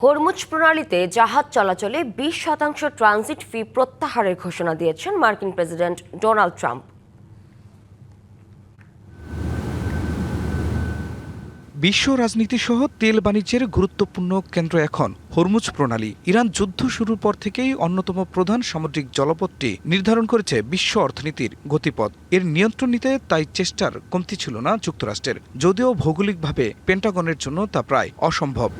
Hormuz প্রণালীতে জাহাজ চলাচলে 20% transit ফি প্রত্যাহারের ঘোষণা দিয়েছেন মার্কিন প্রেসিডেন্ট ডোনাল্ড ট্রাম্প। বিশ্ব রাজনীতি সহ তেল বাণিজ্যের গুরুত্বপূর্ণ কেন্দ্র এখন হরমুজ প্রণালী। ইরান যুদ্ধ শুরুর পর থেকেই অন্যতম প্রধান সামুদ্রিক জলপথটি নির্ধারণ করেছে বিশ্ব অর্থনীতির গতিপথ। এর নিয়ন্ত্রণ নিতে তাই চেষ্টার কমতি ছিল না যুক্তরাষ্ট্রের, যদিও ভৌগোলিকভাবে পেন্টাগনের জন্য তা প্রায় অসম্ভব।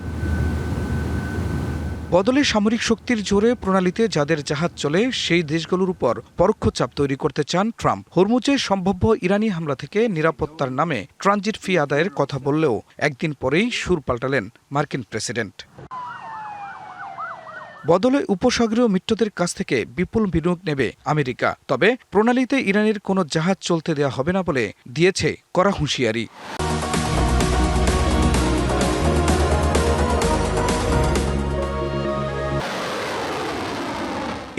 বদলে সামরিক শক্তির জোরে প্রণালীতে যাদের জাহাজ চলে সেই দেশগুলোর উপর পরোক্ষ চাপ তৈরি করতে চান ট্রাম্প। হরমুজে সম্ভাব্য ইরানি হামলা থেকে নিরাপত্তার নামে ট্রানজিট ফি আদায়ের কথা বললেও একদিন পরেই সুর পাল্টালেন মার্কিন প্রেসিডেন্ট। বদলে উপসাগরীয় মিত্রদের কাছ থেকে বিপুল বিনিয়োগ নেবে আমেরিকা, তবে প্রণালীতে ইরানের কোনো জাহাজ চলতে দেওয়া হবে না বলে দিয়েছে কড়া হুঁশিয়ারি।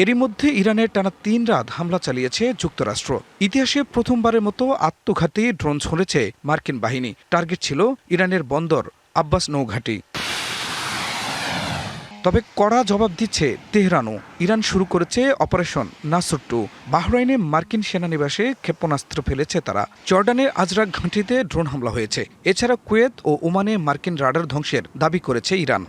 এরই মধ্যে ইরানের টানা 3 রাত হামলা চালিয়েছে যুক্তরাষ্ট্র। ইতিহাসে প্রথমবারের মতো আত্মঘাতী ড্রোন ছুঁড়েছে মার্কিন বাহিনী। টার্গেট ছিল ইরানের বন্দর আব্বাস নৌঘাঁটি। তবে কড়া জবাব দিচ্ছে তেহরানও। ইরান শুরু করেছে অপারেশন নাসর-2। বাহরাইনে মার্কিন সেনানিবাসে ক্ষেপণাস্ত্র ফেলেছে তারা। জর্ডানের আজরাক ঘাঁটিতে ড্রোন হামলা হয়েছে। এছাড়া কুয়েত ও ওমানে মার্কিন রাডার ধ্বংসের দাবি করেছে ইরান।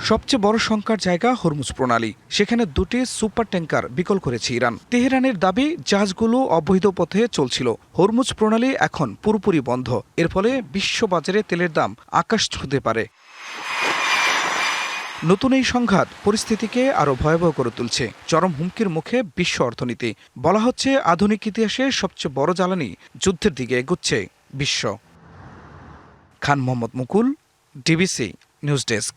সবচেয়ে বড় শঙ্কার জায়গা হরমুজ প্রণালী। সেখানে 2টি সুপার ট্যাঙ্কার বিকল করেছে ইরান। তেহরানের দাবি জাহাজগুলো অবৈধ পথে চলছিল। হরমুজ প্রণালী এখন পুরোপুরি বন্ধ। এর ফলে বিশ্ববাজারে তেলের দাম আকাশ ছুঁতে পারে। নতুন এই সংঘাত পরিস্থিতিকে আরও ভয়াবহ করে তুলছে। চরম হুমকির মুখে বিশ্ব অর্থনীতি। বলা হচ্ছে আধুনিক ইতিহাসে সবচেয়ে বড় জ্বালানি যুদ্ধের দিকে এগোচ্ছে বিশ্ব। খান মোহাম্মদ মুকুল, ডিবিসি নিউজ ডেস্ক।